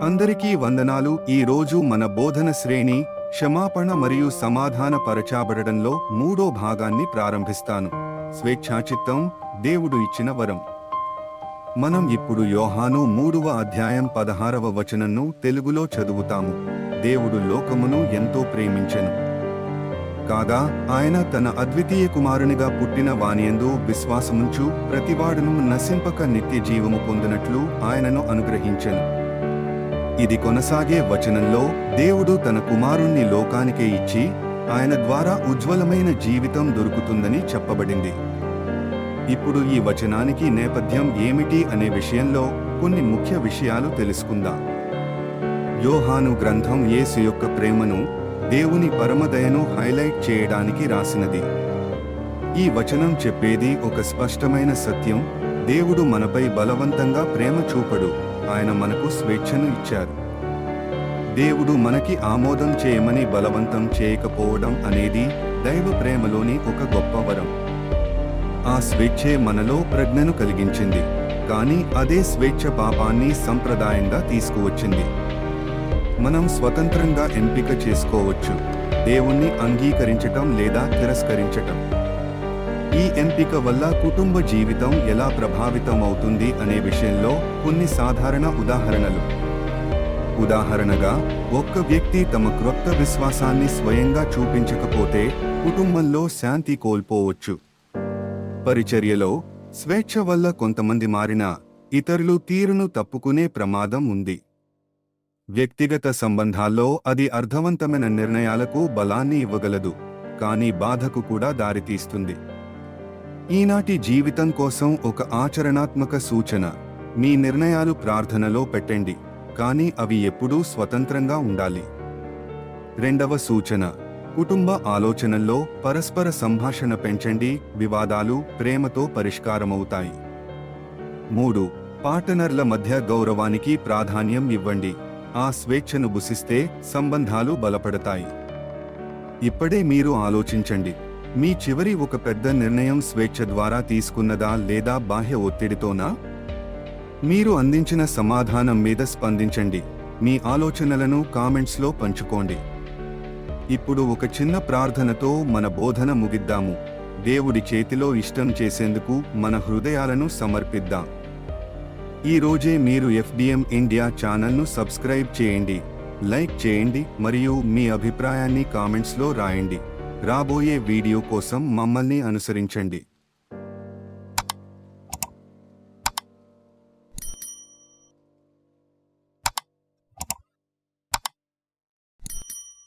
అందరికీ వందనాలు. ఈ రోజు మన బోధన శ్రేణి క్షమాపణ మరియు సమాధాన పరచబడడంలో మూడో భాగాన్ని ప్రారంభిస్తాను. స్వేచ్ఛాచిత్తం, దేవుడు ఇచ్చిన వరం. మనం ఇప్పుడు యోహాను 3వ అధ్యాయం 16వ వచనంను తెలుగులో చదువుతాము. దేవుడు లోకమును ఎంతో ప్రేమించెను కాగా ఆయన తన అద్వితీయ కుమారునిగా పుట్టిన వానియందు విశ్వాసముంచు ప్రతివాడును నశింపక నిత్య జీవము పొందినట్లు ఆయనను అనుగ్రహించెను. ఇది కొనసాగే వచనంలో దేవుడు తన కుమారుణ్ణి లోకానికే ఇచ్చి ఆయన ద్వారా ఉజ్వలమైన జీవితం దొరుకుతుందని చెప్పబడింది. ఇప్పుడు ఈ వచనానికి నేపథ్యం ఏమిటి అనే విషయంలో కొన్ని ముఖ్య విషయాలు తెలుసుకుందాం. యోహాను గ్రంథం యేసు యొక్క ప్రేమను, దేవుని పరమదయను హైలైట్ చేయడానికి రాసినది. ఈ వచనం చెప్పేది ఒక స్పష్టమైన సత్యం: దేవుడు మనపై బలవంతంగా ప్రేమ చూపడు, ఆయన మనకు స్వేచ్ఛను ఇచ్చారు. దేవుడు మనకి ఆమోదం చేయమని బలవంతం చేయకపోవడం అనేది దైవ ప్రేమలోని ఒక గొప్ప వరం. ఆ స్వేచ్ఛే మనలో ప్రజ్ఞను కలిగించింది, కానీ అదే స్వేచ్ఛ పాపాన్ని సంప్రదాయంగా తీసుకువచ్చింది. మనం స్వతంత్రంగా ఎంపిక చేసుకోవచ్చు, దేవుణ్ణి అంగీకరించటం లేదా తిరస్కరించటం. ఈ ఎంపిక వల్ల కుటుంబ జీవితం ఎలా ప్రభావితం అవుతుంది అనే విషయంలో కొన్ని సాధారణ ఉదాహరణలు. ఉదాహరణగా, ఒక్క వ్యక్తి తమ క్రొత్త విశ్వాసాన్ని స్వయంగా చూపించకపోతే కుటుంబంలో శాంతి కోల్పోవచ్చు. పరిచర్యలో స్వేచ్ఛ వల్ల కొంతమంది మారినా ఇతరులు తీరును తప్పుకునే ప్రమాదం ఉంది. వ్యక్తిగత సంబంధాల్లో అది అర్థవంతమైన నిర్ణయాలకు బలాన్ని ఇవ్వగలదు, కానీ బాధకు కూడా దారితీస్తుంది. ఈనాటి జీవితం కోసం ఒక ఆచరణాత్మక సూచన: మీ నిర్ణయాలు ప్రార్థనలో పెట్టండి, కానీ అవి ఎప్పుడూ స్వతంత్రంగా ఉండాలి. రెండవ సూచన: కుటుంబ ఆలోచనల్లో పరస్పర సంభాషణ పెంచండి, వివాదాలు ప్రేమతో పరిష్కారమవుతాయి. 3. పార్ట్నర్ల మధ్య గౌరవానికి ప్రాధాన్యం ఇవ్వండి, ఆ స్వేచ్ఛను బుసిస్తే సంబంధాలు బలపడతాయి. ఇప్పుడే మీరు ఆలోచించండి, మీ చివరి ఒక పెద్ద నిర్ణయం స్వేచ్ఛ ద్వారా తీసుకున్నదా లేదా బాహ్య ఒత్తిడితోనా? మీరు అందించిన సమాధానం మీద స్పందించండి. మీ ఆలోచనలను కామెంట్స్లో పంచుకోండి. ఇప్పుడు ఒక చిన్న ప్రార్థనతో మన బోధన ముగిద్దాము. దేవుడి చేతిలో ఇష్టం చేసేందుకు మన హృదయాలను సమర్పిద్దాం. ఈ రోజే మీరు FDM ఇండియా ఛానల్ను సబ్స్క్రైబ్ చేయండి, లైక్ చేయండి మరియు మీ అభిప్రాయాన్ని కామెంట్స్లో రాయండి. రాబోయే వీడియో కోసం మమ్మల్ని అనుసరించండి.